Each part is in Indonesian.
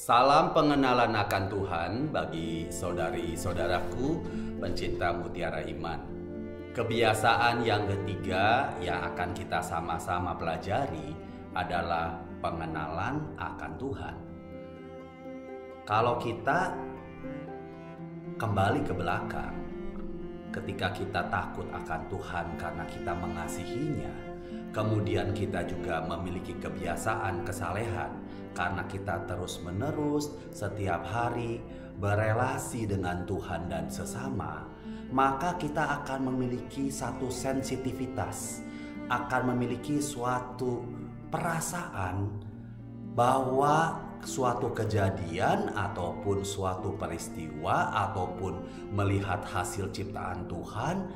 Salam pengenalan akan Tuhan bagi saudari-saudaraku pencinta mutiara iman. Kebiasaan yang ketiga yang akan kita sama-sama pelajari adalah pengenalan akan Tuhan. Kalau kita kembali ke belakang, ketika kita takut akan Tuhan karena kita mengasihinya, kemudian kita juga memiliki kebiasaan kesalehan karena kita terus-menerus setiap hari berelasi dengan Tuhan dan sesama, maka kita akan memiliki satu sensitivitas, akan memiliki suatu perasaan bahwa suatu kejadian ataupun suatu peristiwa ataupun melihat hasil ciptaan Tuhan,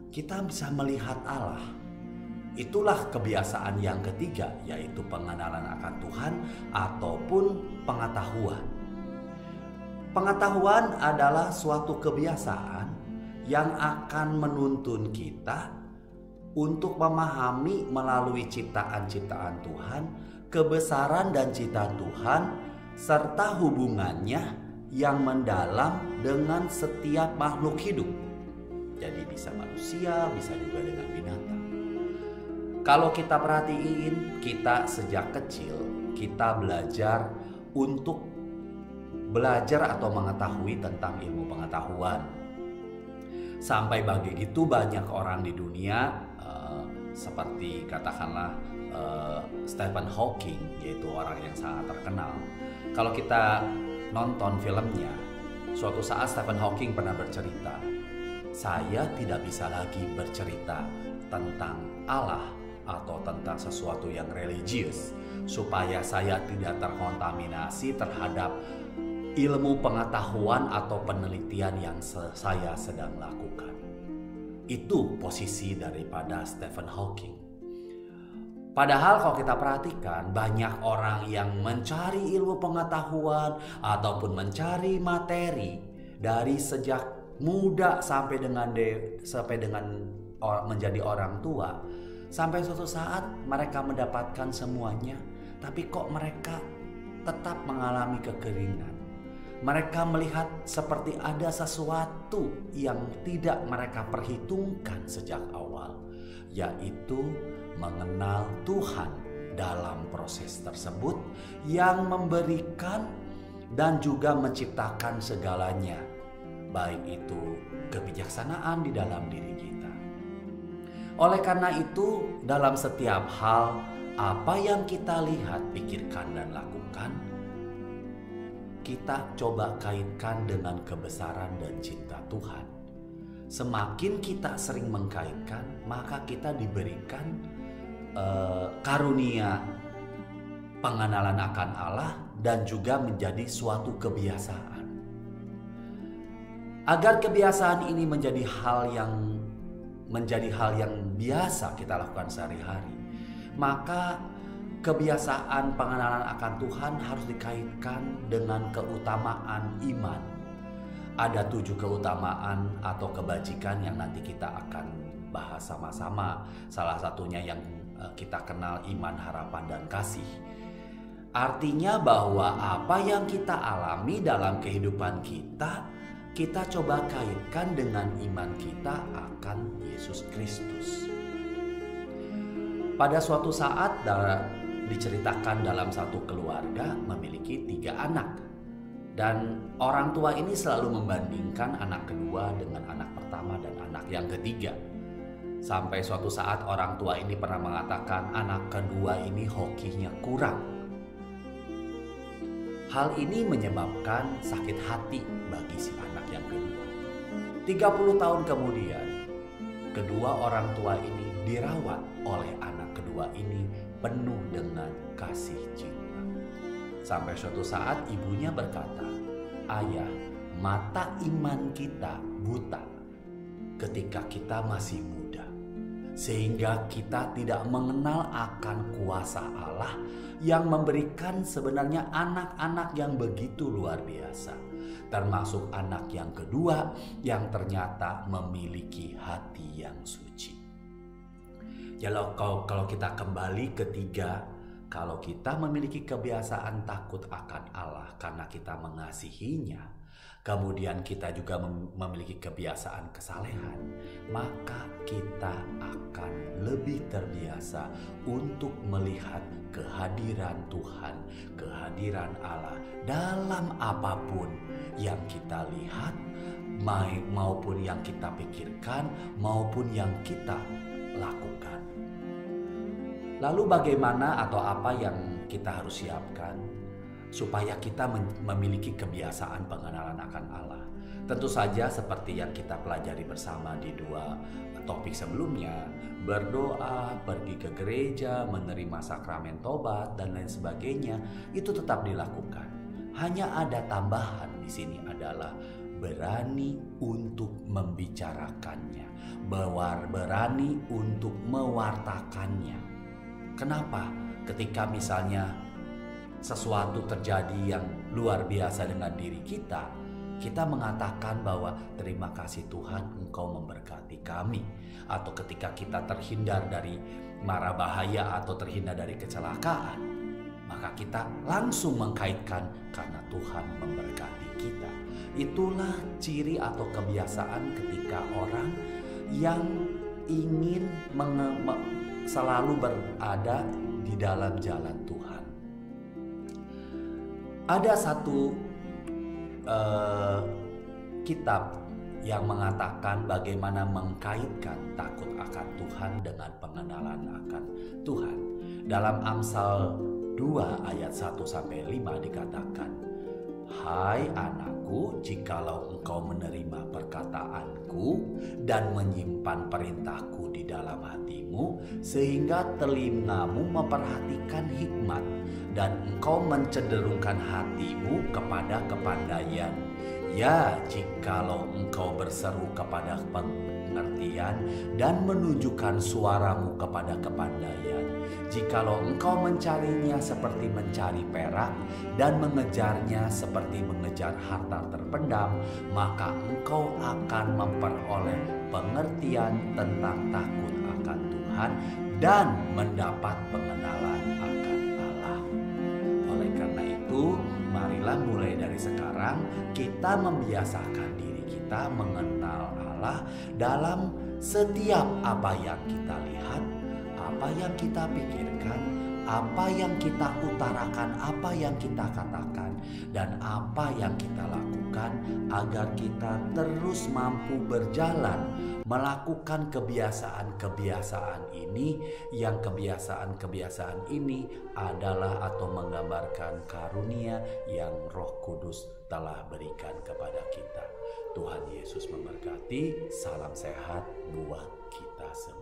kita bisa melihat Allah. Itulah kebiasaan yang ketiga, yaitu pengenalan akan Tuhan ataupun pengetahuan. Pengetahuan adalah suatu kebiasaan yang akan menuntun kita untuk memahami melalui ciptaan-ciptaan Tuhan, kebesaran dan ciptaan Tuhan, serta hubungannya yang mendalam dengan setiap makhluk hidup. Jadi bisa manusia, bisa juga dengan binatang. Kalau kita perhatiin, kita sejak kecil, kita belajar untuk belajar atau mengetahui tentang ilmu pengetahuan. Sampai begitu banyak orang di dunia, seperti katakanlah Stephen Hawking, yaitu orang yang sangat terkenal. Kalau kita nonton filmnya, suatu saat Stephen Hawking pernah bercerita, saya tidak bisa lagi bercerita tentang Allah atau tentang sesuatu yang religius, supaya saya tidak terkontaminasi terhadap ilmu pengetahuan atau penelitian yang saya sedang lakukan. Itu posisi daripada Stephen Hawking. Padahal kalau kita perhatikan, banyak orang yang mencari ilmu pengetahuan ataupun mencari materi dari sejak muda sampai dengan menjadi orang tua. Sampai suatu saat mereka mendapatkan semuanya, tapi kok mereka tetap mengalami kekeringan. Mereka melihat seperti ada sesuatu yang tidak mereka perhitungkan sejak awal, yaitu mengenal Tuhan dalam proses tersebut yang memberikan dan juga menciptakan segalanya, baik itu kebijaksanaan di dalam diri kita. Oleh karena itu, dalam setiap hal apa yang kita lihat, pikirkan dan lakukan, kita coba kaitkan dengan kebesaran dan cinta Tuhan. Semakin kita sering mengkaitkan, maka kita diberikan karunia pengenalan akan Allah dan juga menjadi suatu kebiasaan. Agar kebiasaan ini menjadi hal yang biasa kita lakukan sehari-hari, maka kebiasaan pengenalan akan Tuhan harus dikaitkan dengan keutamaan iman. Ada 7 keutamaan atau kebajikan yang nanti kita akan bahas sama-sama. Salah satunya yang kita kenal iman, harapan, dan kasih. Artinya bahwa apa yang kita alami dalam kehidupan kita coba kaitkan dengan iman kita akan Yesus Kristus. Pada suatu saat diceritakan dalam satu keluarga memiliki 3 anak. Dan orang tua ini selalu membandingkan anak kedua dengan anak pertama dan anak yang ketiga. Sampai suatu saat orang tua ini pernah mengatakan anak kedua ini hokinya kurang. Hal ini menyebabkan sakit hati bagi si anak yang kedua. 30 tahun kemudian, kedua orang tua ini dirawat oleh anak kedua ini penuh dengan kasih cinta. Sampai suatu saat ibunya berkata, "Ayah, mata iman kita buta ketika kita masih muda, sehingga kita tidak mengenal akan kuasa Allah yang memberikan sebenarnya anak-anak yang begitu luar biasa, termasuk anak yang kedua yang ternyata memiliki hati yang suci." Kalau kita kembali ke 3 kalau kita memiliki kebiasaan takut akan Allah karena kita mengasihinya, kemudian kita juga memiliki kebiasaan kesalehan, maka kita akan lebih terbiasa untuk melihat kehadiran Tuhan, kehadiran Allah dalam apapun yang kita lihat, maupun yang kita pikirkan, maupun yang kita lakukan. Lalu bagaimana atau apa yang kita harus siapkan supaya kita memiliki kebiasaan pengenalan akan Allah? Tentu saja seperti yang kita pelajari bersama di 2 topik sebelumnya, berdoa, pergi ke gereja, menerima sakramen tobat dan lain sebagainya, itu tetap dilakukan. Hanya ada tambahan di sini adalah berani untuk membicarakannya, berani untuk mewartakannya. Kenapa? Ketika misalnya sesuatu terjadi yang luar biasa dengan diri kita, kita mengatakan bahwa terima kasih Tuhan Engkau memberkati kami. Atau ketika kita terhindar dari mara bahaya atau terhindar dari kecelakaan, maka kita langsung mengkaitkan karena Tuhan memberkati kita. Itulah ciri atau kebiasaan ketika orang yang ingin selalu berada di dalam jalan Tuhan. Ada satu kitab yang mengatakan bagaimana mengkaitkan takut akan Tuhan dengan pengenalan akan Tuhan. Dalam Amsal 2 ayat 1-5 dikatakan, "Hai anakku, jikalau engkau menerima perkataanku dan menyimpan perintahku di dalam hatimu, sehingga telingamu memperhatikan hikmat dan engkau mencenderungkan hatimu kepada kepandaian. Ya, jikalau engkau berseru kepada pengertian dan menunjukkan suaramu kepada kepandaian, jikalau engkau mencarinya seperti mencari perak dan mengejarnya seperti mengejar harta terpendam, maka engkau akan memperoleh pengertian tentang takut akan Tuhan dan mendapat pengenalan akan Allah." Oleh karena itu, marilah mulai dari sekarang kita membiasakan diri kita mengenal Allah dalam setiap apa yang kita lihat, apa yang kita pikirkan, apa yang kita utarakan, apa yang kita katakan, dan apa yang kita lakukan, agar kita terus mampu berjalan melakukan kebiasaan-kebiasaan ini, yang kebiasaan-kebiasaan ini adalah atau menggambarkan karunia yang Roh Kudus telah berikan kepada kita. Tuhan Yesus memberkati. Salam sehat buat kita semua.